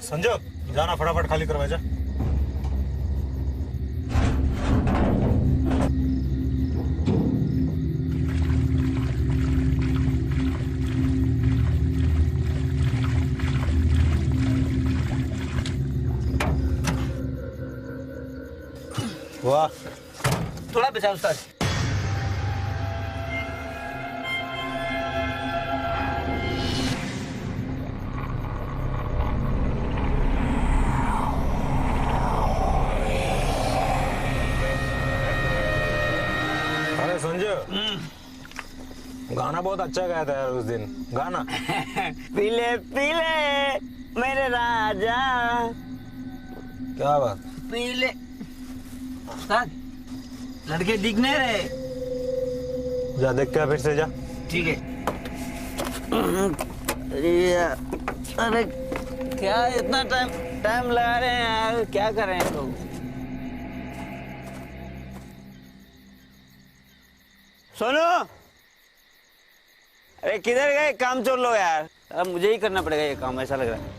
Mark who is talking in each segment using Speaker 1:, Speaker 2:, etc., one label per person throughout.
Speaker 1: संजय जाना फटाफट खाली करवा जा। वाह,
Speaker 2: थोड़ा बचा उस्ताद।
Speaker 1: अरे संजय, गाना बहुत अच्छा गाया था यार उस दिन। गाना
Speaker 2: पीले पीले मेरे राजा।
Speaker 1: क्या बात।
Speaker 2: पीले उस्ताद, लड़के दिख नहीं रहे।
Speaker 1: जा देख के फिर से जा।
Speaker 2: ठीक है। अरे क्या इतना टाइम लगा रहे हैं यार, क्या कर रहे हैं लोग। सोनू, अरे किधर गए काम चोर लो यार। अब मुझे ही करना पड़ेगा ये काम, ऐसा लग रहा है।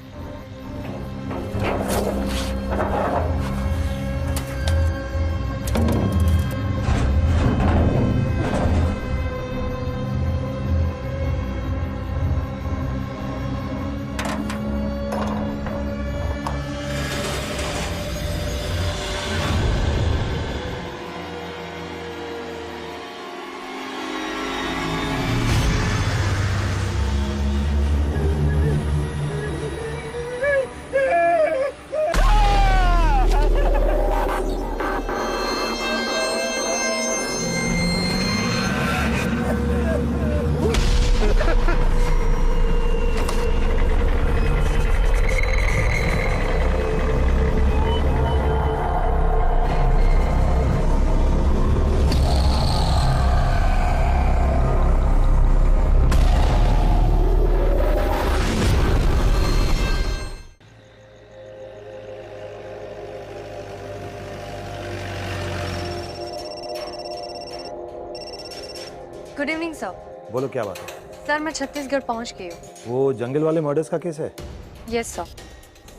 Speaker 3: Good evening sir.
Speaker 4: बोलो क्या बात है।
Speaker 3: सर मैं छत्तीसगढ़ पहुंच गई हूँ।
Speaker 4: वो जंगल वाले मर्डर्स का केस है?
Speaker 3: Yes sir.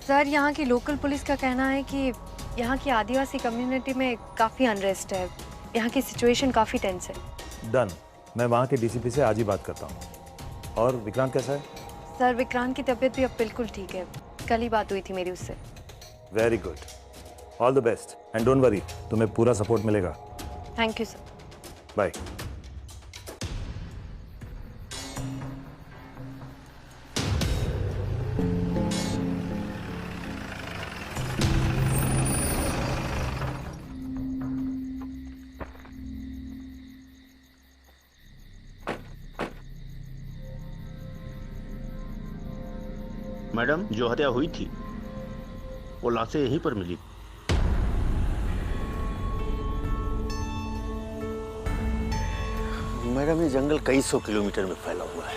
Speaker 3: सर यहाँ की लोकल पुलिस का कहना है कि यहाँ की आदिवासी कम्युनिटी में काफ़ी अनरेस्ट है। यहाँ की सिचुएशन काफ़ी टेंस है।
Speaker 4: डन, मैं वहाँ के डीसीपी से आज ही बात करता हूँ। और विक्रांत कैसा है?
Speaker 3: सर विक्रांत की तबीयत भी अब बिल्कुल ठीक है। कल ही बात हुई थी मेरी उससे।
Speaker 4: Very good, all the best and don't worry, तुम्हें पूरा सपोर्ट मिलेगा।
Speaker 3: Thank you sir.
Speaker 4: Bye.
Speaker 5: Madam, जो हत्या हुई थी वो लाशें यहीं पर मिली। मैडम, ये जंगल कई सौ किलोमीटर में फैला हुआ है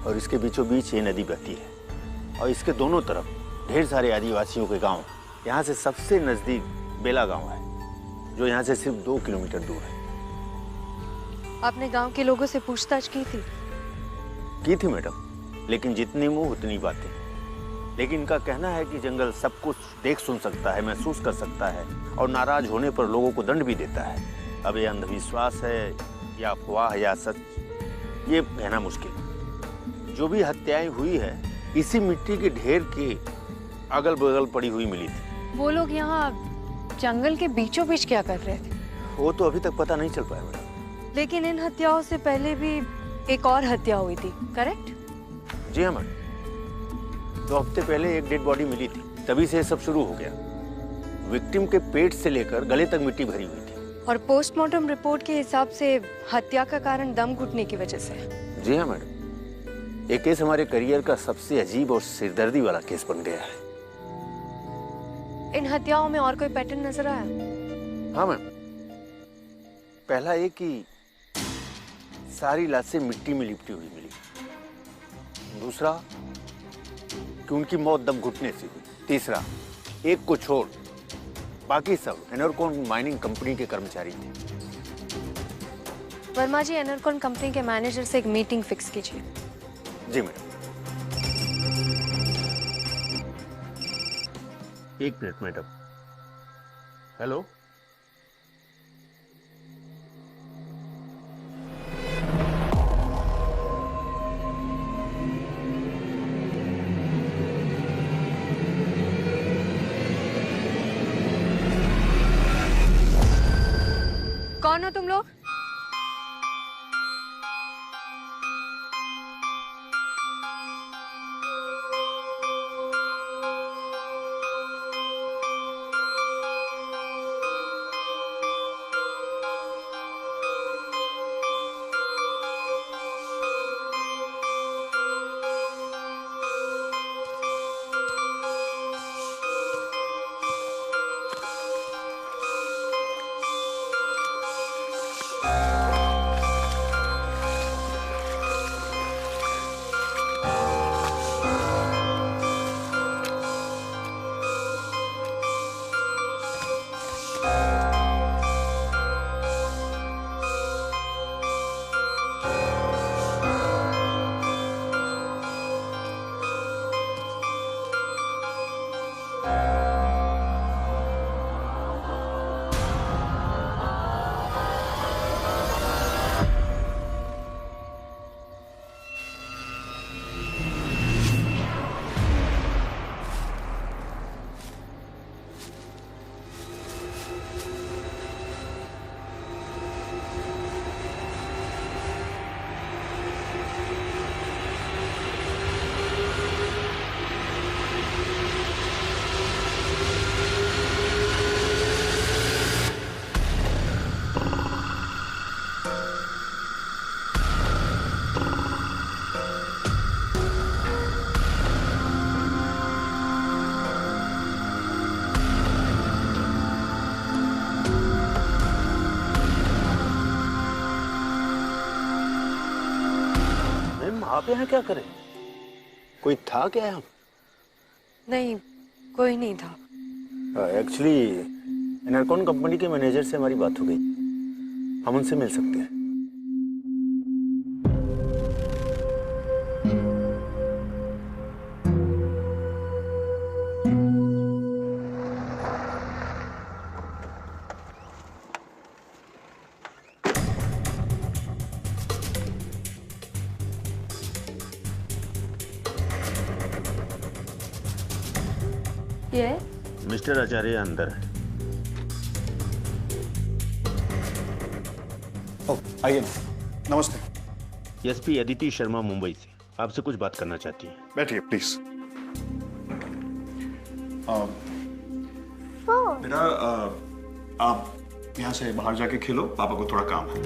Speaker 5: और इसके बीचों बीच ये नदी बहती है और इसके दोनों तरफ ढेर सारे आदिवासियों के गांव। यहाँ से सबसे नजदीक बेला गांव है जो यहाँ से सिर्फ 2 किलोमीटर दूर है।
Speaker 3: आपने गांव के लोगों से पूछताछ की थी?
Speaker 5: की थी मैडम, लेकिन जितनी मुंह उतनी बातें। लेकिन इनका कहना है कि जंगल सब कुछ देख सुन सकता है, महसूस कर सकता है और नाराज होने पर लोगों को दंड भी देता है। अब ये अंधविश्वास है या अफवाह या सच, ये कहना मुश्किल। जो भी हत्याएं हुई है इसी मिट्टी के ढेर के अगल बगल पड़ी हुई मिली थी।
Speaker 3: वो लोग यहाँ जंगल के बीचों बीच क्या कर रहे थे?
Speaker 5: वो तो अभी तक पता नहीं चल पाया मैडम।
Speaker 3: लेकिन इन हत्याओं से पहले भी एक और हत्या हुई थी, करेक्ट?
Speaker 5: जी हाँ मैडम, 2 हफ्ते पहले एक डेड बॉडी मिली थी, तभी से सब शुरू हो गया। विक्टिम के पेट से लेकर गले तक मिट्टी भरी हुई थी।
Speaker 3: और पोस्टमार्टम रिपोर्ट के हिसाब से हत्या का कारण दम घुटने की वजह से।
Speaker 5: जी हाँ मैडम, ये केस हमारे करियर का सबसे अजीब और सिरदर्दी वाला केस बन गया है।
Speaker 3: इन हत्याओं में और कोई पैटर्न नजर आया?
Speaker 5: हाँ मैम, पहला ये कि सारी लाशें मिट्टी में लिपटी हुई मिली। दूसरा कि उनकी मौत दम घुटने से हुई। तीसरा एक को छोड़ बाकी सब एनर्कॉन माइनिंग कंपनी के कर्मचारी थे।
Speaker 3: वर्मा जी, एनर्कॉन कंपनी के मैनेजर से एक मीटिंग फिक्स कीजिए।
Speaker 5: जी मैडम। एक मिनट मैडम। हेलो,
Speaker 3: कौन हो तुम लोग?
Speaker 5: आप यहाँ क्या करें? कोई था क्या यहाँ?
Speaker 3: नहीं, कोई नहीं था।
Speaker 5: एक्चुअली एनर्कॉन कंपनी के मैनेजर से हमारी बात हो गई, हम उनसे मिल सकते हैं। मिस्टर आचार्य अंदर है।
Speaker 6: आइए। नमस्ते।
Speaker 5: एसपी अदिति शर्मा मुंबई से आपसे कुछ बात करना चाहती है।
Speaker 6: बैठिए प्लीज। बेटा, आप यहाँ से बाहर जाके खेलो, पापा को थोड़ा काम है।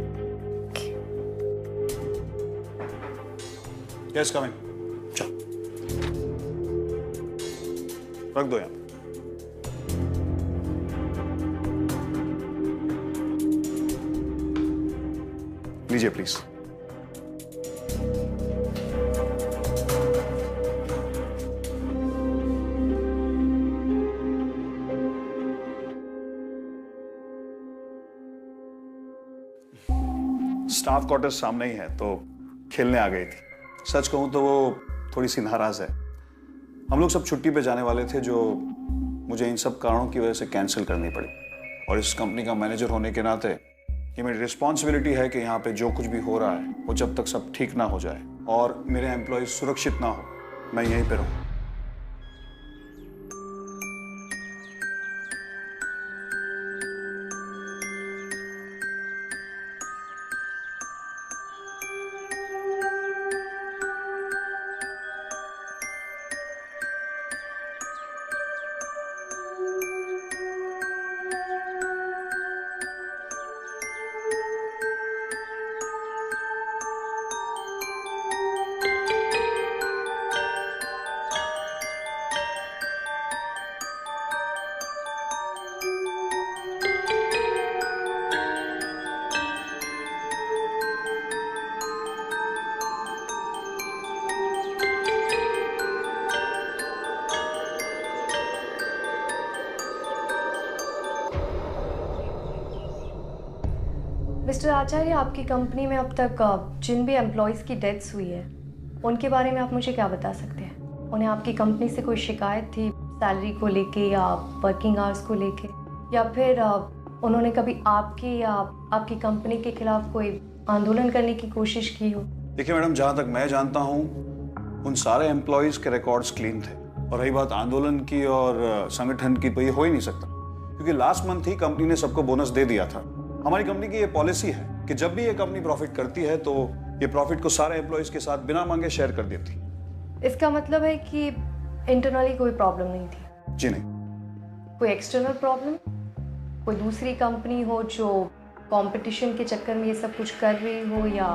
Speaker 6: Yes, coming. चल, रख दो यहाँ। लीजिए प्लीज। स्टाफ क्वार्टर्स सामने ही है, तो खेलने आ गई थी। सच कहूं तो वो थोड़ी सी नाराज है। हम लोग सब छुट्टी पे जाने वाले थे, जो मुझे इन सब कारणों की वजह से कैंसिल करनी पड़ी। और इस कंपनी का मैनेजर होने के नाते ये मेरी रिस्पॉन्सिबिलिटी है कि यहाँ पे जो कुछ भी हो रहा है वो जब तक सब ठीक ना हो जाए और मेरे एम्प्लॉयज सुरक्षित ना हो, मैं यहीं पे रहूं।
Speaker 3: मिस्टर आचार्य, आपकी कंपनी में अब तक जिन भी एम्प्लॉयज़ की डेथ्स हुई है उनके बारे में आप मुझे क्या बता सकते हैं? उन्हें आपकी कंपनी से कोई शिकायत थी सैलरी को लेके या वर्किंग आवर्स को लेके, या फिर उन्होंने कभी आपकी या आपकी कंपनी के खिलाफ कोई आंदोलन करने की कोशिश की हो?
Speaker 6: देखिए मैडम, जहाँ तक मैं जानता हूँ उन सारे एम्प्लॉयज़ के रिकॉर्ड्स क्लीन थे। और रही बात आंदोलन की और संगठन की, तो ये हो ही नहीं सकता, क्योंकि लास्ट मंथ ही कंपनी ने सबको बोनस दे दिया था। हमारी कंपनी की ये पॉलिसी है कि जब भी ये कंपनी प्रॉफिट करती है तो ये प्रॉफिट को सारे एम्प्लॉयज़ के साथ बिना मांगे शेयर कर देती।
Speaker 3: इसका मतलब है कि इंटरनली कोई प्रॉब्लम नहीं थी?
Speaker 6: जी नहीं।
Speaker 3: कोई एक्सटर्नल प्रॉब्लम? कोई दूसरी कंपनी हो जो कंपटीशन के चक्कर में ये सब कुछ कर रही हो या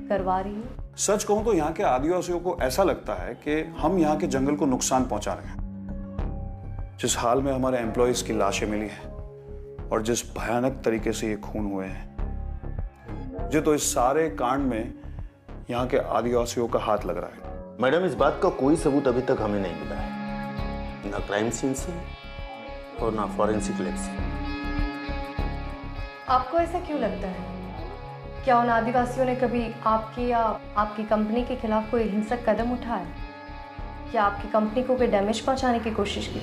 Speaker 3: करवा रही हो?
Speaker 6: सच कहूं तो यहाँ के आदिवासियों को ऐसा लगता है कि हम यहाँ के जंगल को नुकसान पहुंचा रहे हैं। जिस हाल में हमारे एम्प्लॉयज की लाशें मिली हैं और जिस भयानक तरीके से ये खून हुए हैं, मुझे तो इस सारे कांड में यहाँ के आदिवासियों का हाथ लग रहा है।
Speaker 5: मैडम, इस बात का कोई सबूत अभी तक हमें नहीं मिला है, ना क्राइम सीन से और ना फॉरेंसिक लैब से।
Speaker 3: आपको ऐसा क्यों लगता है? क्या उन आदिवासियों ने कभी आपकी या आपकी कंपनी के खिलाफ कोई हिंसक कदम उठाया या आपकी कंपनी को कोई डैमेज पहुंचाने की कोशिश की?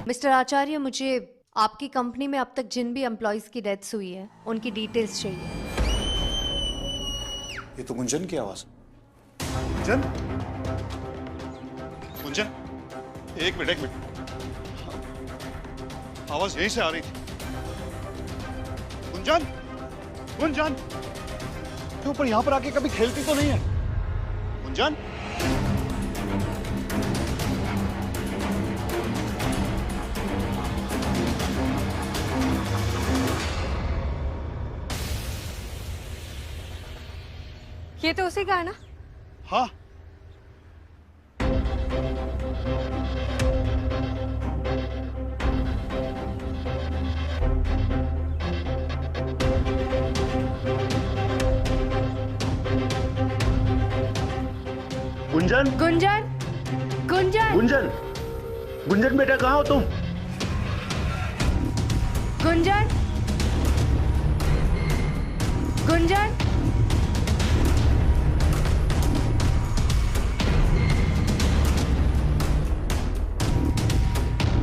Speaker 3: मिस्टर आचार्य, मुझे आपकी कंपनी में अब तक जिन भी एम्प्लॉयज की डेथ्स हुई है उनकी डिटेल्स चाहिए।
Speaker 6: ये तो गुंजन की आवाज।
Speaker 7: गुंजन? गुंजन, एक मिनट। आवाज यहीं से आ रही थी। गुंजन, गुंजन, क्यों पर यहां पर आके कभी खेलती तो नहीं है? गुंजन?
Speaker 3: ये तो उसी का है ना?
Speaker 7: हाँ।
Speaker 5: गुंजन,
Speaker 3: गुंजन, गुंजन,
Speaker 5: गुंजन, गुंजन बेटा, कहाँ हो तुम?
Speaker 3: गुंजन, गुंजन,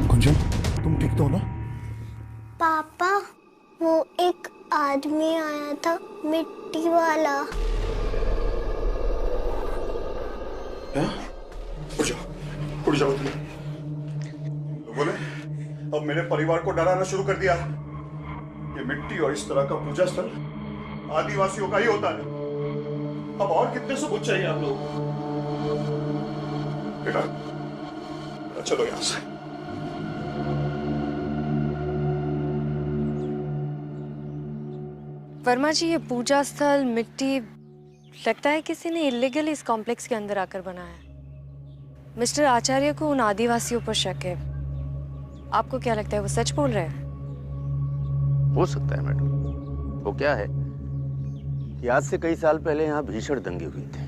Speaker 7: गुंजन, तुम ठीक तो हो ना?
Speaker 8: पापा, वो एक आदमी आया था, मिट्टी वाला।
Speaker 7: उड़ जाओ तुम। लोगों ने अब मेरे परिवार को डराना शुरू कर दिया। ये मिट्टी और इस तरह का पूजा स्थल आदिवासियों का ही होता है। अब और कितने सबूत चाहिए आप लोग? बेटा, चलो यहां से।
Speaker 3: वर्मा जी, ये पूजा स्थल मिट्टी लगता है किसी ने इलीगल इस कॉम्प्लेक्स के अंदर आकर बनाया है। मिस्टर आचार्य को उन आदिवासियों पर शक है। आपको क्या लगता है, वो सच बोल रहे हैं?
Speaker 5: हो सकता है मैडम। वो क्या है कि आज से कई साल पहले यहाँ भीषण दंगे हुए थे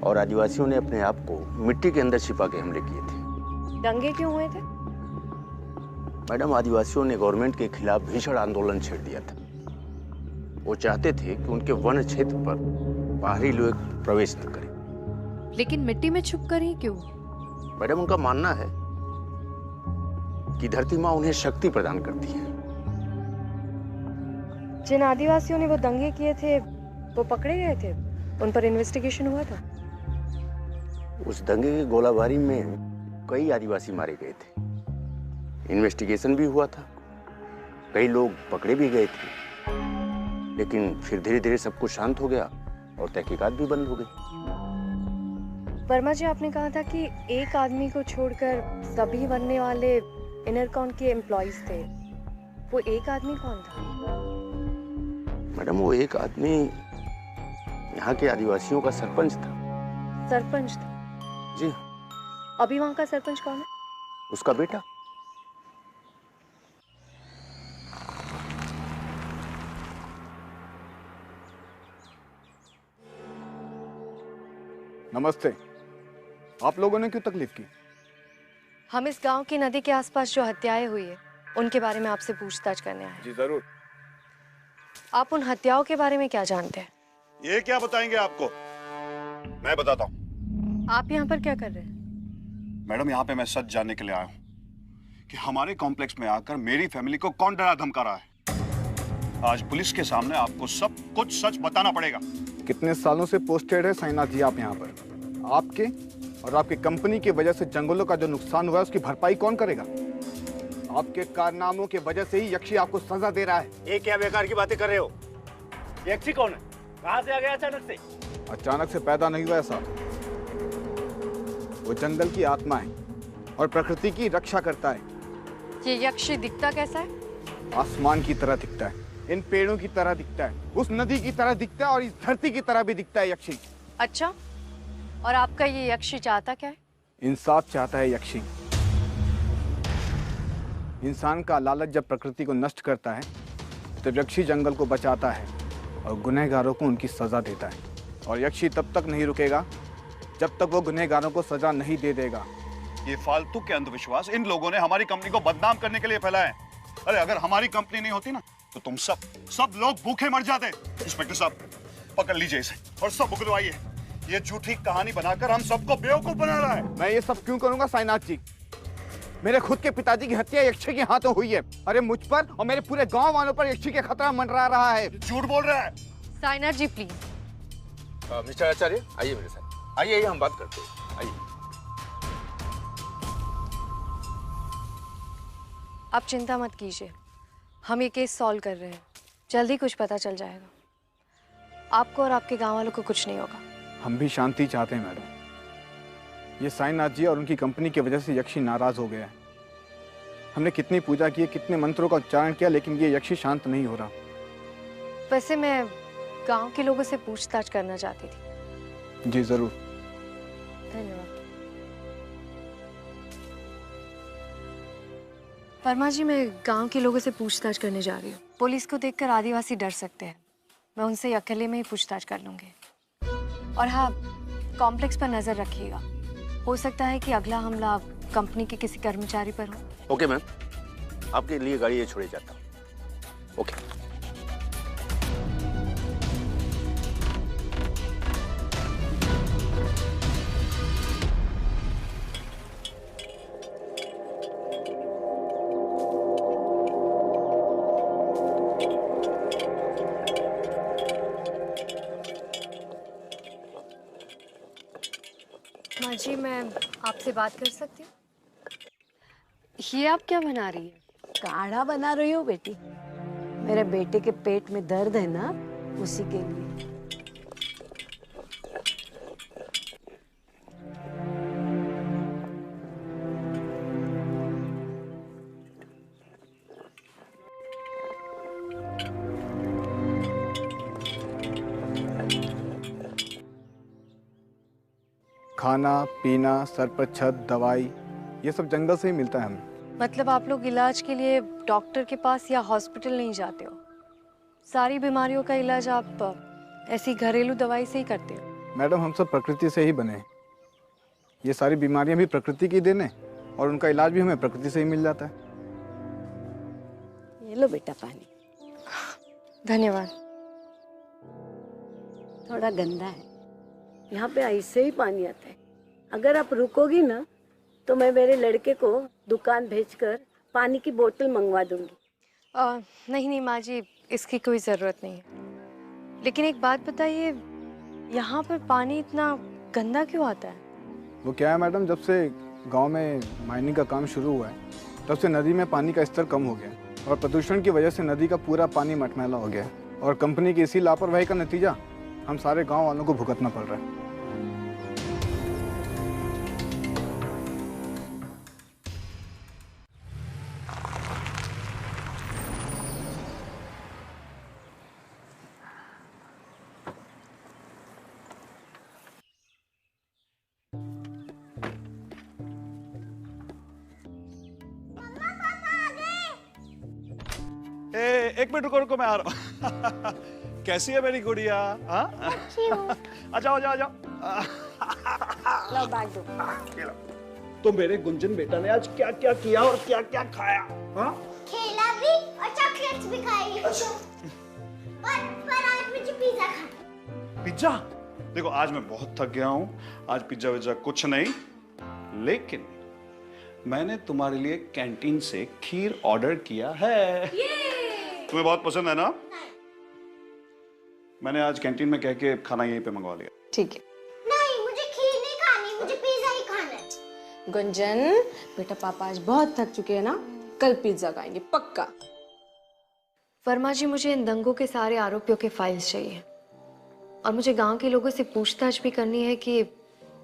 Speaker 5: और आदिवासियों ने अपने आप को मिट्टी के अंदर छिपा के हमले किए थे।
Speaker 3: दंगे क्यों हुए थे?
Speaker 5: मैडम, आदिवासियों ने गवर्नमेंट के खिलाफ भीषण आंदोलन छेड़ दिया था वो चाहते थे कि उनके वन क्षेत्र पर बाहरी लोग प्रवेश न करें।
Speaker 3: लेकिन मिट्टी में छुप कर ही क्यों?
Speaker 5: मैडम, उनका मानना है कि धरती माँ उन्हें शक्ति प्रदान करती है।
Speaker 3: जिन आदिवासियों ने वो दंगे किए थे वो पकड़े गए थे, उन पर इन्वेस्टिगेशन हुआ था?
Speaker 5: उस दंगे की गोलाबारी में कई आदिवासी मारे गए थे, इन्वेस्टिगेशन भी हुआ था, कई लोग पकड़े भी गए थे, लेकिन फिर धीरे धीरे सब कुछ शांत हो गया और तहकीकात भी बंद हो गई।
Speaker 3: वर्मा जी, आपने कहा था कि एक आदमी को छोड़कर सभी बनने वाले इनरकॉन के एम्प्लॉइज थे। वो एक आदमी कौन था?
Speaker 5: मैडम, वो एक आदमी यहाँ के आदिवासियों का सरपंच था।
Speaker 3: सरपंच था?
Speaker 5: जी।
Speaker 3: अभी वहाँ का सरपंच कौन है?
Speaker 5: उसका बेटा।
Speaker 9: नमस्ते। आप लोगों ने क्यों तकलीफ की?
Speaker 3: हम इस गांव की नदी के आसपास जो हत्याएं हुई है उनके बारे में आपसे पूछताछ करने आए हैं।
Speaker 9: जी जरूर।
Speaker 3: आप उन हत्याओं के बारे में क्या जानते हैं?
Speaker 7: ये क्या बताएंगे आपको? मैं बताता हूँ।
Speaker 3: आप यहाँ पर क्या कर रहे हैं?
Speaker 7: मैडम, यहाँ पे मैं सच जानने के लिए आया हूँ कि हमारे कॉम्प्लेक्स में आकर मेरी फैमिली को कौन डरा धमका रहा है। आज पुलिस के सामने आपको सब कुछ सच बताना पड़ेगा।
Speaker 9: कितने सालों से पोस्टेड है साईनाथ जी आप यहाँ पर? आपके और आपकी कंपनी की वजह से जंगलों का जो नुकसान हुआ है उसकी भरपाई कौन करेगा? आपके कारनामों की वजह से ही यक्षी आपको सजा दे रहा है।
Speaker 5: ये क्या बेकार की बातें कर रहे हो? यक्षी कौन है? कहाँ से आ गया अचानक से?
Speaker 9: अचानक से पैदा नहीं हुआ ऐसा। वो जंगल की आत्मा है और प्रकृति की रक्षा करता है।
Speaker 3: ये यक्षी दिखता कैसा है?
Speaker 9: आसमान की तरह दिखता है, इन पेड़ों की तरह दिखता है, उस नदी की तरह दिखता है और इस धरती की तरह भी दिखता है यक्षी।
Speaker 3: अच्छा, और आपका ये यक्षी चाहता क्या है?
Speaker 9: इंसाफ चाहता है यक्षी। इंसान का लालच जब प्रकृति को नष्ट करता है तो यक्षी जंगल को बचाता है और गुनहगारों को उनकी सजा देता है। और यक्षी तब तक नहीं रुकेगा जब तक वो गुनहगारों को सजा नहीं दे देगा।
Speaker 7: ये फालतू के अंधविश्वास इन लोगों ने हमारी कंपनी को बदनाम करने के लिए फैलाए। अरे अगर हमारी कंपनी नहीं होती ना तो तुम सब लोग भूखे मर जाते। इंस्पेक्टर साहब, पकड़ लीजिए इसे और सब उगलवाइए। ये झूठी कहानी बनाकर हम सबको बेवकूफ बना रहा है।
Speaker 9: मैं ये सब क्यों करूंगा साईनाथ जी? मेरे खुद के पिताजी की हत्या यक्षी के हाथों हुई है। अरे मुझ पर और मेरे पूरे गांव वालों पर यक्षी के खतरा मंडरा रहा है।
Speaker 7: झूठ बोल रहा है।
Speaker 3: साईनाथ जी प्लीज।
Speaker 5: मिस्टर आचार्य, आइए मेरे साथ। आइए, हम बात करते हैं। आइए।
Speaker 3: आप चिंता मत कीजिए, हम ये केस सॉल्व कर रहे हैं, जल्दी कुछ पता चल जाएगा। आपको और आपके गांव वालों को कुछ नहीं होगा।
Speaker 9: हम भी शांति चाहते हैं मैडम। ये साईनाथ जी और उनकी कंपनी की वजह से यक्षी नाराज हो गया है। हमने कितनी पूजा की, कितने मंत्रों का उच्चारण किया, लेकिन ये यक्षी शांत नहीं हो रहा।
Speaker 3: वैसे मैं गांव के लोगों से पूछताछ करना चाहती थी।
Speaker 9: जी जरूर।
Speaker 3: धन्यवाद। वर्मा जी, मैं गांव के लोगों से पूछताछ करने जा रही हूँ। पुलिस को देखकर आदिवासी डर सकते हैं। मैं उनसे अकेले में ही पूछताछ कर लूंगी। और हाँ, कॉम्प्लेक्स पर नजर रखिएगा। हो सकता है कि अगला हमला कंपनी के किसी कर्मचारी पर हो।
Speaker 5: ओके मैम, आपके लिए गाड़ी ये छोड़े जाता हूँ। ओके।
Speaker 3: माँ जी, मैं आपसे बात कर सकती हूँ? ये आप क्या बना रही है?
Speaker 10: काढ़ा बना रही हूँ बेटी। मेरे बेटे के पेट में दर्द है ना, उसी के लिए।
Speaker 9: खाना पीना, सर पर छत, दवाई, ये सब जंगल से ही मिलता है हमें।
Speaker 3: मतलब आप लोग इलाज के लिए डॉक्टर के पास या हॉस्पिटल नहीं जाते हो? सारी बीमारियों का इलाज आप ऐसी घरेलू दवाई से ही करते हो?
Speaker 9: मैडम, हम सब प्रकृति से ही बने हैं। ये सारी बीमारियां भी प्रकृति की देन है और उनका इलाज भी हमें प्रकृति से ही मिल जाता है।
Speaker 10: ये लो बेटा पानी।
Speaker 3: धन्यवाद।
Speaker 10: थोड़ा गंदा है। यहाँ पे ऐसे ही पानी आता है। अगर आप रुकोगी ना तो मैं मेरे लड़के को दुकान भेजकर पानी की बोतल मंगवा दूंगी।
Speaker 3: नहीं नहीं माँ जी, इसकी कोई ज़रूरत नहीं है। लेकिन एक बात बताइए, यहाँ पर पानी इतना गंदा क्यों आता है?
Speaker 9: वो क्या है मैडम, जब से गांव में माइनिंग का काम शुरू हुआ है तब से नदी में पानी का स्तर कम हो गया है और प्रदूषण की वजह से नदी का पूरा पानी मटमैला हो गया है और कंपनी की इसी लापरवाही का नतीजा हम सारे गांव वालों को भुगतना पड़ रहा है।
Speaker 6: एक मिनट रुको रुको, मैं आ रहा हूँ। कैसी है मेरी गुड़िया? हाँ, आ जाओ आ जाओ आ जाओ।
Speaker 10: लो बैग दो।
Speaker 6: तो मेरे गुंजन बेटा ने आज क्या क्या किया और क्या क्या खाया? हाँ?
Speaker 8: खेला भी और चॉकलेट्स भी खाई। अच्छा। पर आज मुझे पिज्जा खाना।
Speaker 6: पिज्जा? देखो आज मैं बहुत थक गया हूँ, आज पिज्जा विज्जा कुछ नहीं, लेकिन मैंने तुम्हारे लिए कैंटीन से खीर ऑर्डर किया है। तुम्हें बहुत पसंद है ना? मैंने आज कैंटीन में कह के खाना यहीं पे मंगवा लिया।
Speaker 10: ठीक है।
Speaker 8: नहीं, मुझे खीर नहीं खानी, मुझे पिज्जा ही खाना है।
Speaker 10: गुंजन बेटा, पापा आज बहुत थक चुके हैं ना, कल पिज्जा खाएंगे पक्का।
Speaker 3: वर्मा जी, मुझे इन दंगों के सारे आरोपियों के फाइल्स चाहिए और मुझे गांव के लोगों से पूछताछ भी करनी है कि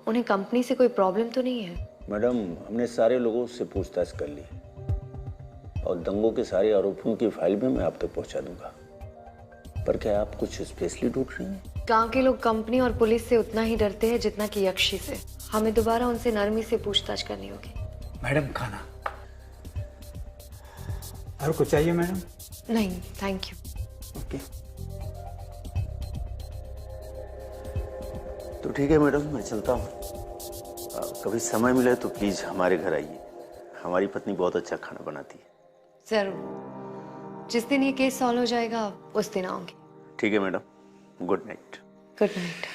Speaker 3: उन्हें कंपनी से कोई प्रॉब्लम तो नहीं है।
Speaker 5: मैडम, हमने सारे लोगों से पूछताछ कर ली और दंगों के सारे आरोपियों की फाइल भी मैं आप तक पहुंचा दूंगा। पर क्या आप कुछ स्पेशली ढूंढ रही हैं?
Speaker 3: गांव के लोग कंपनी और पुलिस से उतना ही डरते हैं जितना कि यक्षी से। हमें दोबारा उनसे नरमी से पूछताछ करनी होगी।
Speaker 1: मैडम खाना और कुछ चाहिए मैडम?
Speaker 3: नहीं थैंक यू।
Speaker 1: ओके।
Speaker 5: तो ठीक है मैडम, मैं चलता हूँ। कभी समय मिले तो प्लीज हमारे घर आइए। हमारी पत्नी बहुत अच्छा खाना बनाती है।
Speaker 3: जरूर, जिस दिन ये केस सॉल्व हो जाएगा उस दिन आऊंगी।
Speaker 5: ठीक है madam, good night.
Speaker 3: Good night.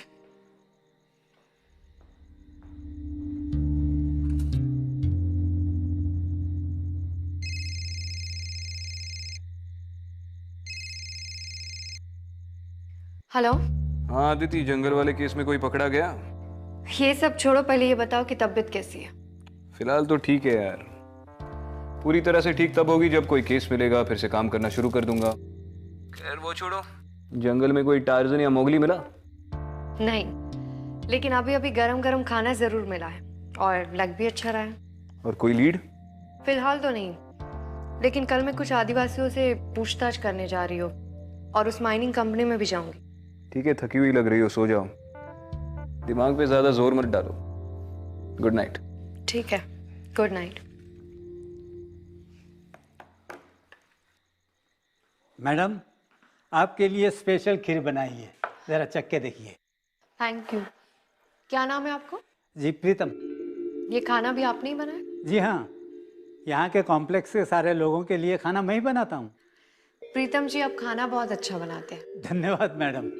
Speaker 3: Hello.
Speaker 11: हाँ अदिति, जंगल वाले केस में कोई पकड़ा गया?
Speaker 3: ये सब छोड़ो, पहले ये बताओ कि तबीयत कैसी है?
Speaker 11: फिलहाल तो ठीक है यार। पूरी तरह से ठीक तब होगी जब कोई केस मिलेगा, फिर से काम करना शुरू कर दूंगा। खैर वो छोड़ो, जंगल में कोई टार्जन या मोगली मिला?
Speaker 3: नहीं, लेकिन अभी अभी गरम गरम खाना जरूर मिला है और लग भी अच्छा रहा है।
Speaker 11: और कोई लीड?
Speaker 3: फिलहाल तो नहीं, लेकिन कल मैं कुछ आदिवासियों से पूछताछ करने जा रही हूँ और उस माइनिंग कंपनी में भी जाऊंगी।
Speaker 11: ठीक है, थकी हुई लग रही हो, सो जाओ। दिमाग पे ज्यादा जोर मत डालो। Good night.
Speaker 3: ठीक है, गुड नाइट।
Speaker 1: मैडम, आपके लिए स्पेशल खीर बनाई है, जरा चख के देखिए।
Speaker 3: Thank you. क्या नाम है आपको?
Speaker 1: जी प्रीतम।
Speaker 3: ये खाना भी आपने ही बनाया?
Speaker 1: जी हाँ, यहाँ के कॉम्प्लेक्स के सारे लोगों के लिए खाना मैं ही बनाता हूँ।
Speaker 3: प्रीतम जी, आप खाना बहुत अच्छा बनाते हैं।
Speaker 1: धन्यवाद मैडम।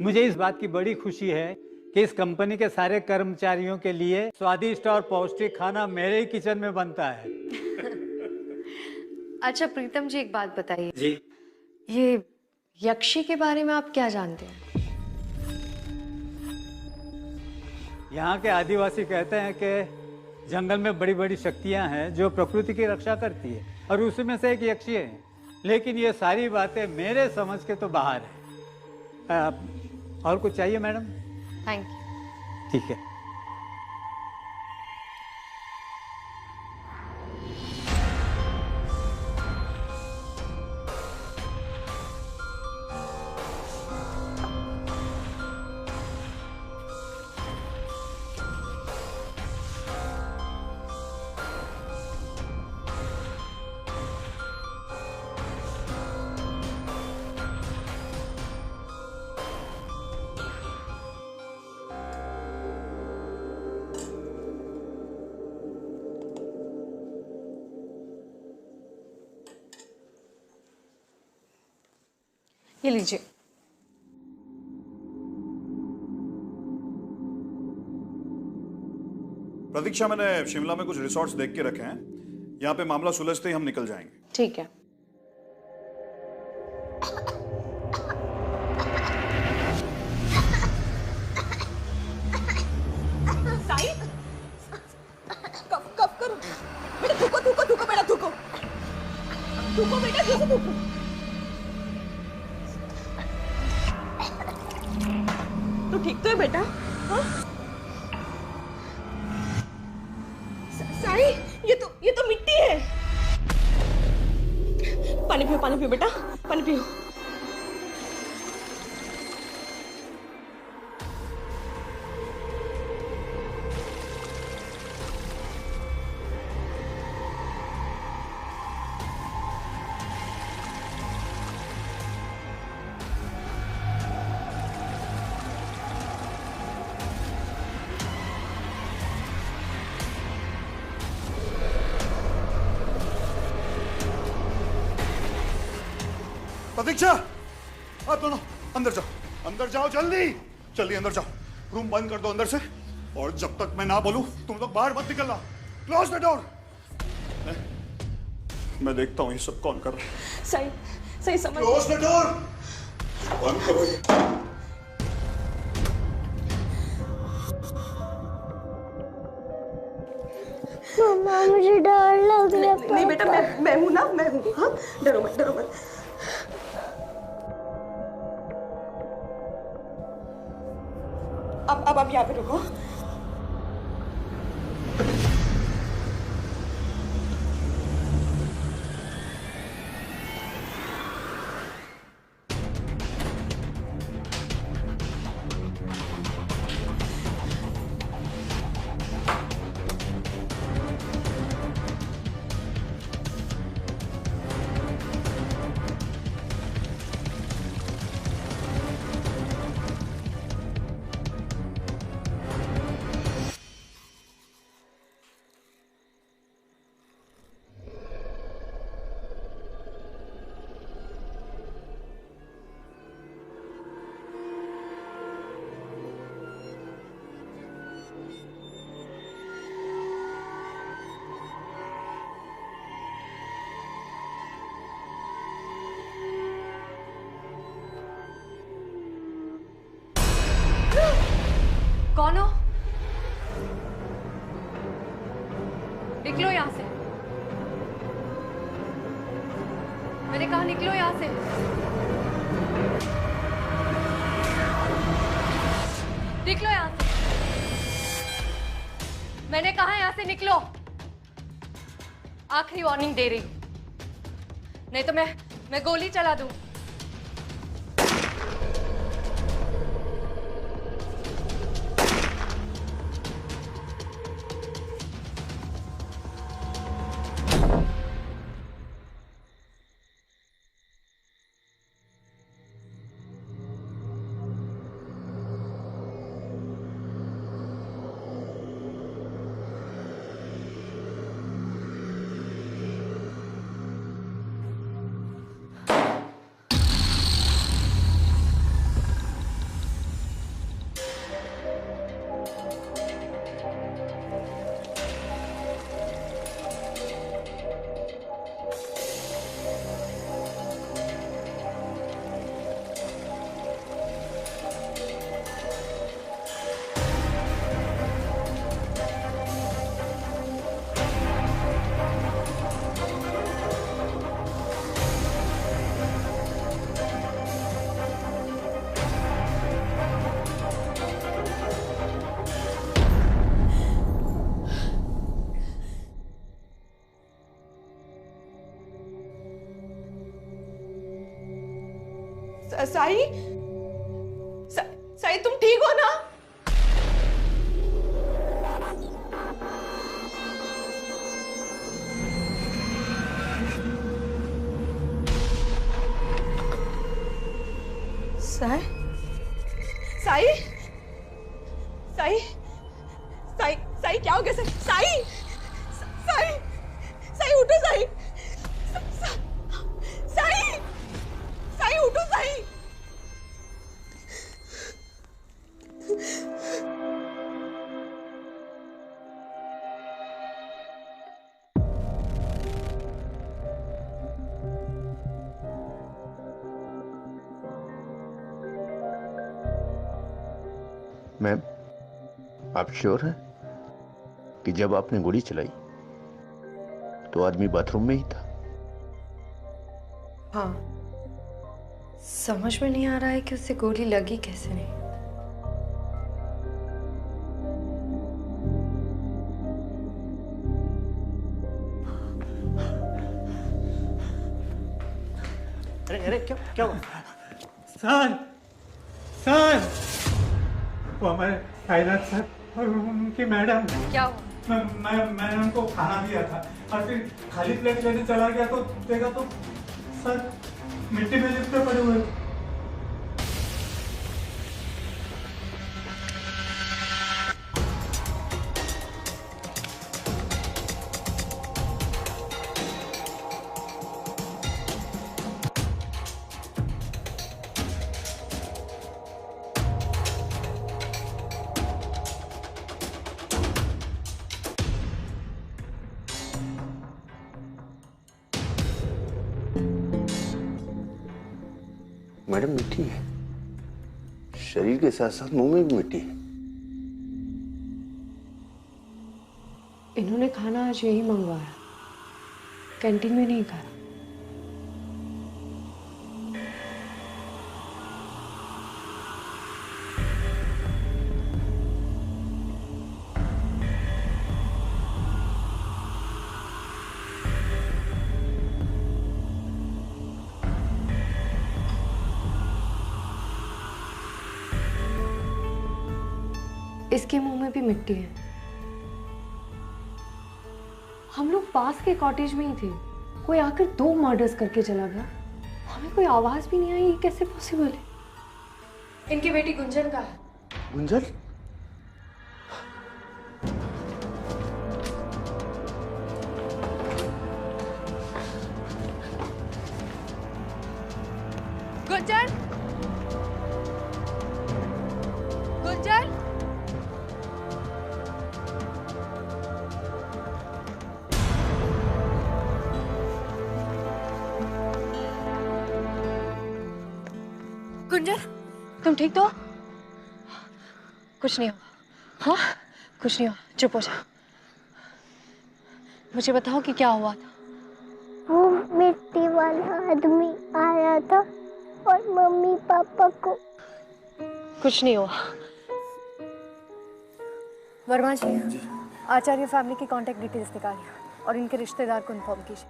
Speaker 1: मुझे इस बात की बड़ी खुशी है कि इस कंपनी के सारे कर्मचारियों के लिए स्वादिष्ट और पौष्टिक खाना मेरे ही किचन में बनता है।
Speaker 3: अच्छा प्रीतम जी, एक बात बताइए।
Speaker 1: जी।
Speaker 3: ये यक्षी के बारे में आप क्या जानते हैं?
Speaker 1: यहाँ के आदिवासी कहते हैं कि जंगल में बड़ी बड़ी शक्तियाँ हैं जो प्रकृति की रक्षा करती है और उसी में से एक यक्षी है। लेकिन ये सारी बातें मेरे समझ के तो बाहर है। और कुछ चाहिए मैडम?
Speaker 3: Thank you.
Speaker 1: ठीक है।
Speaker 3: ये लीजिए।
Speaker 6: प्रतीक्षा, मैंने शिमला में कुछ रिसोर्ट्स देख के रखे हैं। यहाँ पे मामला सुलझते ही हम निकल जाएंगे।
Speaker 12: ठीक है।
Speaker 13: साई, कफ करो बेटा, थूको थूको थूको बेटा, थूको थूको बेटा, जैसे थूको। तू ठीक तो है बेटा? हाँ? साई, ये तो मिट्टी है। पानी पियो बेटा, पानी पियो।
Speaker 7: प्रतीक्षा, आप दोनों अंदर जाओ जल्दी जल्दी अंदर जाओ। रूम बंद कर दो अंदर से, और जब तक मैं ना बोलूं तुम लोग बाहर मत निकलना। Close the door. मैं देखता हूं ये सब कौन कर रहा है।
Speaker 13: सही समझ।
Speaker 7: Close the door. बंद करो ये।
Speaker 8: मम्मा मुझे डर लग रहा है।
Speaker 13: नहीं बेटा, मैं हूं ना, मैं हूं। हाँ, डरो मत। अब आप यहाँ पे रुको।
Speaker 3: कौन हो? निकलो यहां से। मैंने कहा निकलो यहां से। निकलो यहां से। मैंने कहा यहां से निकलो। आखिरी वार्निंग दे रही हूं, नहीं तो मैं गोली चला दूं। साई तुम ठीक हो ना? साई साई साई साई साई क्या हो गया? साई साई साई उठो। साई साई साई उठो। साई
Speaker 5: मैम, आप श्योर हैं कि जब आपने गोली चलाई तो आदमी बाथरूम में ही था?
Speaker 3: हाँ, समझ में नहीं आ रहा है कि उससे गोली लगी कैसे नहीं।
Speaker 2: अरे अरे क्या हुआ?
Speaker 1: सर वो हमारे साइनाथ सर और उनकी मैडम।
Speaker 3: क्या हुआ?
Speaker 1: मैंने उनको खाना दिया था और फिर खाली प्लेट लेने चला गया तो देखा तो सर मिट्टी में लिपटे पड़े हुए।
Speaker 5: मैडम, मिट्टी है, शरीर के साथ साथ मुंह में भी मिट्टी है।
Speaker 3: इन्होंने खाना आज यही मंगवाया, कैंटीन में नहीं खाया। इसके मुंह में भी मिट्टी है। हम लोग पास के कॉटेज में ही थे, कोई आकर 2 मर्डर्स करके चला गया, हमें कोई आवाज भी नहीं आई। ये कैसे पॉसिबल है? इनकी बेटी गुंजन का है।
Speaker 5: गुंजन?
Speaker 13: गुंजन, गुंजन, गुंजन, तुम ठीक तो? कुछ नहीं हुआ। हाँ, कुछ नहीं हुआ, चुप हो जा। मुझे बताओ कि क्या हुआ था।
Speaker 8: वो मिट्टी वाला आदमी आया था और मम्मी पापा को।
Speaker 3: कुछ नहीं हुआ। वर्मा जी, आचार्य फैमिली की कांटेक्ट डिटेल्स निकालिए और इनके रिश्तेदार को इन्फॉर्म कीजिए।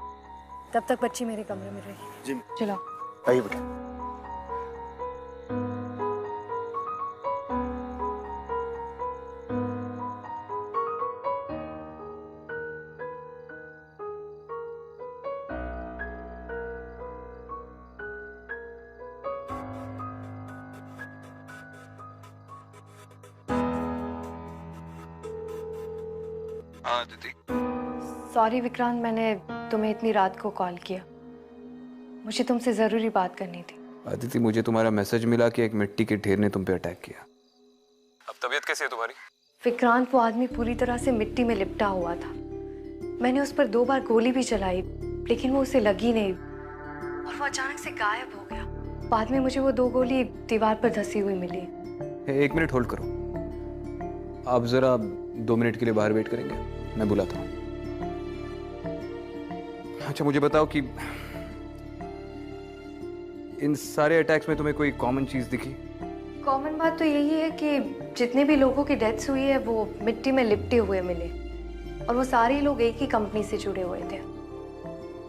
Speaker 3: तब तक बच्ची मेरे कमरे में रहेगी।
Speaker 6: जी।
Speaker 3: चलो
Speaker 5: आइए बेटा।
Speaker 3: सॉरी विक्रांत, मैंने तुम्हें इतनी रात को कॉल किया। मुझे तुमसे जरूरी बात करनी थी।
Speaker 11: अदिति, मुझे तुम्हारा मैसेज मिला कि एक मिट्टी के ढेर ने तुम पे अटैक किया। अब तबीयत कैसी है तुम्हारी?
Speaker 3: विक्रांत, वो आदमी पूरी तरह से मिट्टी में लिपटा हुआ था। मैंने उस पर 2 बार गोली भी चलाई, लेकिन वो उसे लगी नहीं और वो अचानक से गायब हो गया। बाद में मुझे वो 2 गोली दीवार पर धसी हुई मिली।
Speaker 11: 1 मिनट होल्ड करो, आप जरा 2 मिनट के लिए बाहर वेट करेंगे, मैं बुलाता हूँ। अच्छा, मुझे बताओ कि इन सारे अटैक्स में तुम्हें कोई कॉमन चीज दिखी?
Speaker 3: कॉमन बात तो यही है कि जितने भी लोगों की डेथ्स हुई है वो मिट्टी में लिपटे हुए मिले और वो सारे लोग एक ही कंपनी से जुड़े हुए थे।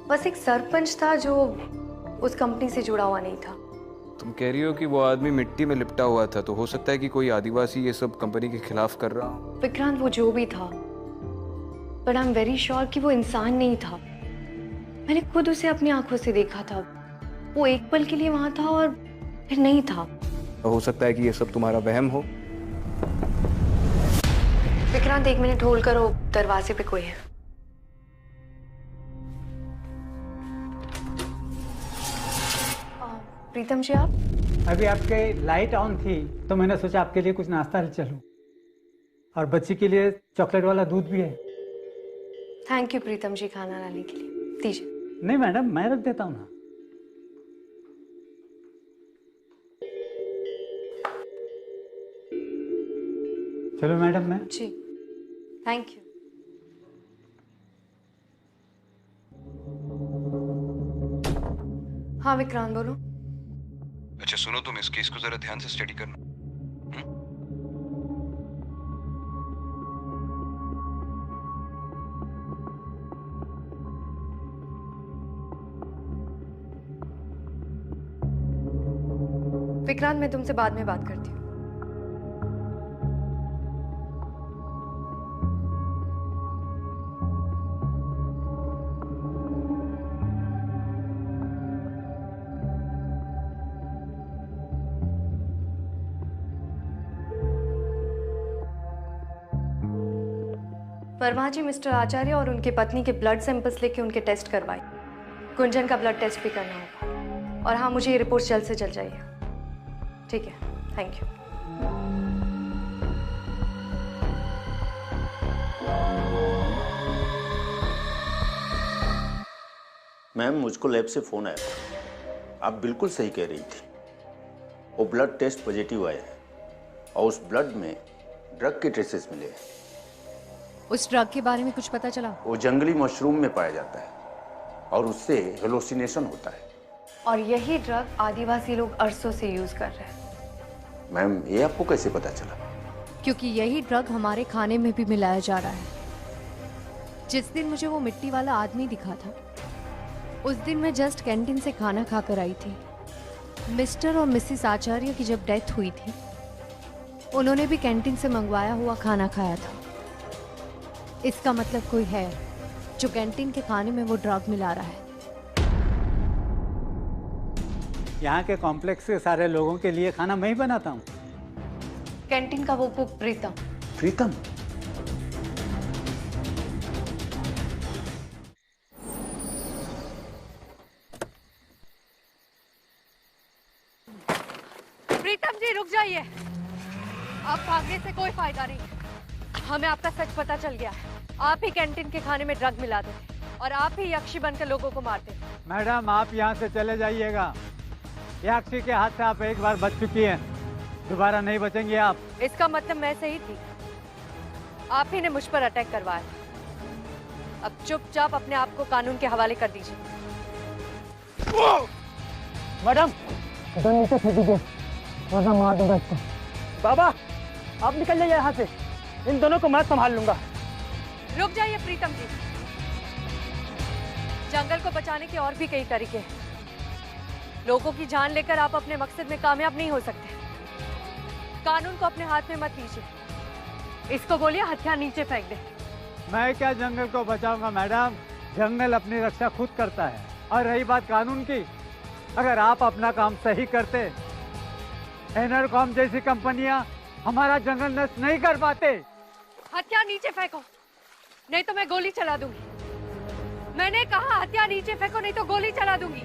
Speaker 3: बस एक सरपंच था जो उस कंपनी से जुड़ा हुआ नहीं था।
Speaker 11: तुम कह रही हो कि वो आदमी मिट्टी में लिपटा हुआ था, तो हो सकता है कि कोई आदिवासी ये सब कंपनी के खिलाफ कर रहा हो।
Speaker 3: विक्रांत, वो जो भी था, but I am very sure कि वो इंसान नहीं था। मैंने खुद उसे अपनी आंखों से देखा था। वो एक पल के लिए वहां था और फिर नहीं था।
Speaker 11: तो हो सकता है कि ये सब तुम्हारा वहम हो।
Speaker 3: विक्रांत, 1 मिनट होल्ड करो, दरवाजे पे कोई है। प्रीतम जी, आप?
Speaker 1: अभी आपके लाइट ऑन थी तो मैंने सोचा आपके लिए कुछ नाश्ता ले चलूं, और बच्ची के लिए चॉकलेट वाला दूध भी है।
Speaker 3: थैंक यू प्रीतम जी, खाना लाने के लिए। दीजिए।
Speaker 1: नहीं मैडम, मैं रख देता हूँ ना। चलो मैडम मैं।
Speaker 3: जी थैंक यू। हाँ विक्रांत बोलो।
Speaker 11: अच्छा सुनो, तुम इस केस को जरा ध्यान से स्टडी करना।
Speaker 3: विक्रांत मैं तुमसे बाद में बात करती हूँ। वर्मा जी मिस्टर आचार्य और उनकी पत्नी के ब्लड सैंपल्स लेके उनके टेस्ट करवाए। गुंजन का ब्लड टेस्ट भी करना होगा। और हाँ मुझे ये रिपोर्ट जल्द से जल्द चाहिए। ठीक है थैंक यू।
Speaker 5: मैम मुझको लैब से फोन आया था, आप बिल्कुल सही कह रही थी। वो ब्लड टेस्ट पॉजिटिव आया है और उस ब्लड में ड्रग के ट्रेसेस मिले हैं।
Speaker 13: उस ड्रग के बारे में कुछ पता चला?
Speaker 5: वो जंगली मशरूम में पाया जाता है और उससे हेलोसिनेशन होता है।
Speaker 3: और यही ड्रग आदिवासी लोग अरसों से यूज कर रहे हैं।
Speaker 5: मैम ये आपको कैसे पता चला?
Speaker 13: क्योंकि यही ड्रग हमारे खाने में भी मिलाया जा रहा है। जिस दिन मुझे वो मिट्टी वाला आदमी दिखा था, उस दिन मैं जस्ट कैंटीन से खाना खाकर आई थी। मिस्टर और मिसेस आचार्य की जब डेथ हुई थी, उन्होंने भी कैंटीन से मंगवाया हुआ खाना खाया था। इसका मतलब कोई है जो कैंटीन के खाने में वो ड्रग मिला रहा है।
Speaker 1: यहाँ के कॉम्प्लेक्स के सारे लोगों के लिए खाना मैं ही बनाता हूँ।
Speaker 3: कैंटीन का वो कुक प्रीतम।
Speaker 5: प्रीतम?
Speaker 13: प्रीतम जी रुक जाइए। अब भागने से कोई फायदा नहीं। हमें आपका सच पता चल गया है। आप ही कैंटीन के खाने में ड्रग मिला देते और आप ही यक्षी बनकर लोगों को मारते।
Speaker 1: मैडम आप यहाँ से चले जाइएगा। यक्षी के हाथ से आप एक बार बच चुकी हैं, दोबारा नहीं बचेंगे आप।
Speaker 13: इसका मतलब मैं सही थी, आप ही ने मुझ पर अटैक करवाया। अब चुपचाप अपने आप को कानून के हवाले कर दीजिए।
Speaker 12: मैडम गन नीचे फेंक दीजिए वरना मार दूंगा इसको। बाबा आप निकल जाइए यहाँ से, इन दोनों को मैं संभाल लूंगा।
Speaker 13: रुक जाइए प्रीतम जी। जंगल को बचाने के और भी कई तरीके हैं। लोगों की जान लेकर आप अपने मकसद में कामयाब नहीं हो सकते। कानून को अपने हाथ में मत लीजिए। इसको बोलिए हथियार नीचे फेंक दे।
Speaker 1: मैं क्या जंगल को बचाऊंगा मैडम, जंगल अपनी रक्षा खुद करता है। और रही बात कानून की, अगर आप अपना काम सही करते, एनरकॉम जैसी कंपनियां हमारा जंगल नष्ट नहीं कर पाते।
Speaker 13: हथियार नीचे फेंको, नहीं तो मैं गोली चला दूंगी। मैंने कहा हथियार नीचे फेंको, नहीं तो गोली चला दूंगी।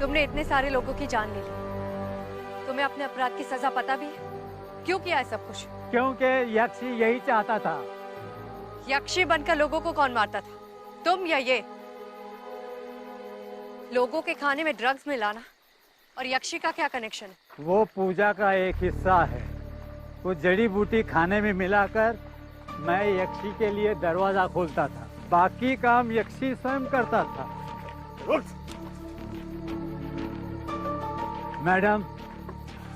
Speaker 13: तुमने इतने सारे लोगों की जान ले ली। तुम्हें अपने अपराध की सजा पता भी है? क्यों किया है सब कुछ?
Speaker 1: क्योंकि यक्षी यही चाहता था।
Speaker 13: यक्षी बनकर लोगों को कौन मारता था, तुम या ये? लोगों के खाने में ड्रग्स मिलाना और यक्षी का क्या कनेक्शन है?
Speaker 1: वो पूजा का एक हिस्सा है। वो जड़ी बूटी खाने में मिलाकर मैं यक्षी के लिए दरवाजा खोलता था, बाकी काम यक्षी स्वयं करता था। मैडम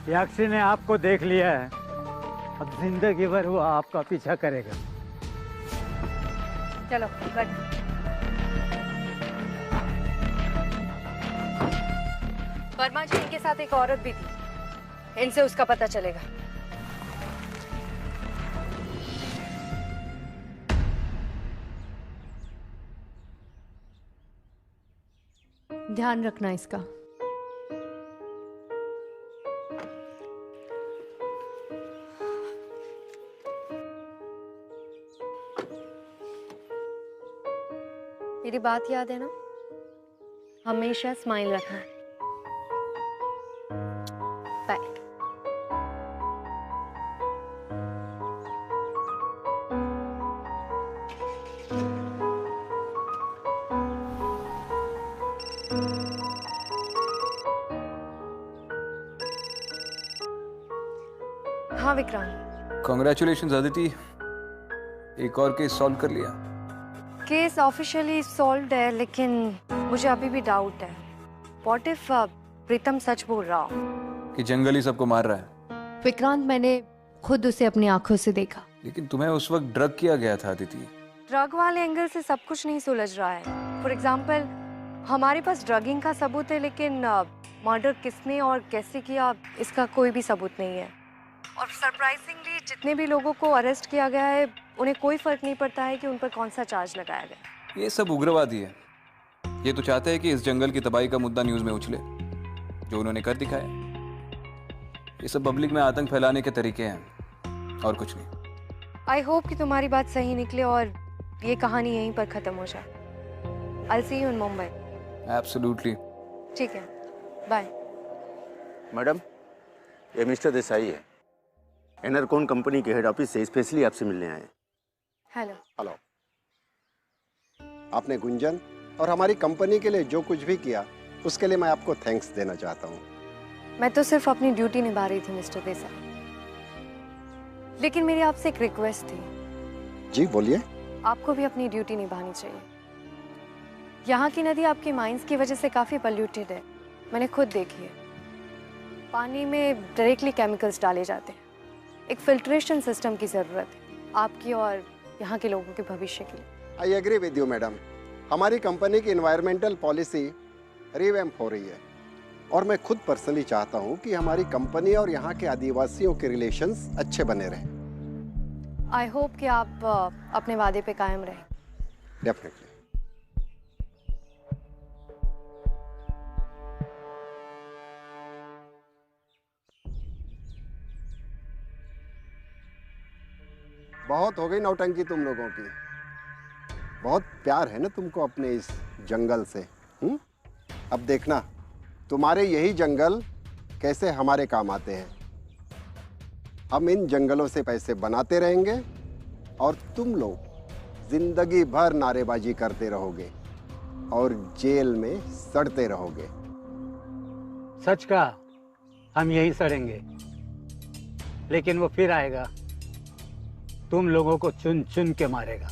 Speaker 1: यक्षी ने आपको देख लिया है, अब जिंदगी भर वो आपका पीछा करेगा।
Speaker 13: चलो बैठ। वर्मा जी इनके साथ एक औरत भी थी, इनसे उसका पता चलेगा। ध्यान रखना इसका।
Speaker 3: मेरी बात याद है ना, हमेशा स्माइल रखना है। बाय। हाँ विक्रांत।
Speaker 11: कॉन्ग्रेचुलेशन अदिति, एक और केस सॉल्व कर लिया।
Speaker 3: केस ऑफिशियली सॉल्व्ड है, लेकिन मुझे अभी भी डाउट है। व्हाट इफ प्रीतम सच बोल रहा हो
Speaker 11: कि जंगल ही सबको मार रहा है?
Speaker 13: विक्रांत, मैंने खुद उसे अपनी आंखों से देखा।
Speaker 11: लेकिन तुम्हें उस वक्त ड्रग किया गया था अदिति।
Speaker 3: ड्रग वाले एंगल से सब कुछ नहीं सुलझ रहा है। फॉर एग्जाम्पल, हमारे पास ड्रगिंग का सबूत है, लेकिन मर्डर किसने और कैसे किया इसका कोई भी सबूत नहीं है। और सरप्राइजिंगली जितने भी लोगों को अरेस्ट किया गया है, उन्हें कोई फर्क नहीं पड़ता है कि उन पर कौन सा चार्ज लगाया गया।
Speaker 11: ये सब उग्रवादी है। ये तो चाहते हैं कि इस जंगल की तबाही का मुद्दा न्यूज में उछले, जो उन्होंने कर दिखाया। ये सब पब्लिक में आतंक फैलाने के तरीके हैं, और कुछ नहीं।
Speaker 3: आई होप कि तुम्हारी बात सही निकले और ये कहानी यहीं पर खत्म हो जाए। I'll see you in Mumbai.
Speaker 11: Absolutely.
Speaker 3: ठीक है, बाय।
Speaker 5: मैडम, ये मिस्टर देसाई है, एनरकॉन कंपनी के हेड ऑफिस से स्पेशली आपसे मिलने आए।
Speaker 3: हेलो।
Speaker 14: हेलो। आपने गुंजन और हमारी कंपनी के लिए जो कुछ भी किया, उसके लिए मैं आपको थैंक्स देना चाहता हूँ।
Speaker 3: मैं तो सिर्फ अपनी ड्यूटी निभा रही थी मिस्टर देसाई, लेकिन मेरी आपसे एक रिक्वेस्ट थी।
Speaker 14: जी बोलिए।
Speaker 3: आपको भी अपनी ड्यूटी निभानी चाहिए। यहाँ की नदी आपकी माइंस की वजह से काफ़ी पॉल्यूटेड है, मैंने खुद देखी है। पानी में डायरेक्टली केमिकल्स डाले जाते हैं। एक फिल्ट्रेशन सिस्टम की ज़रूरत है आपकी और यहाँ के लोगों के भविष्य के लिए।
Speaker 14: I agree with you madam. हमारी कंपनी की एनवायरमेंटल पॉलिसी रिवैम्प हो रही है, और मैं खुद पर्सनली चाहता हूँ कि हमारी कंपनी और यहाँ के आदिवासियों के रिलेशंस अच्छे बने रहें।
Speaker 3: आई होप कि आप अपने वादे पे कायम रहें।
Speaker 14: डेफिनेटली। बहुत हो गई नौटंकी तुम लोगों की। बहुत प्यार है ना तुमको अपने इस जंगल से। अब देखना तुम्हारे यही जंगल कैसे हमारे काम आते हैं। हम इन जंगलों से पैसे बनाते रहेंगे और तुम लोग जिंदगी भर नारेबाजी करते रहोगे और जेल में सड़ते रहोगे।
Speaker 1: सच कहा, हम यही सड़ेंगे, लेकिन वो फिर आएगा, तुम लोगों को चुन चुन के मारेगा।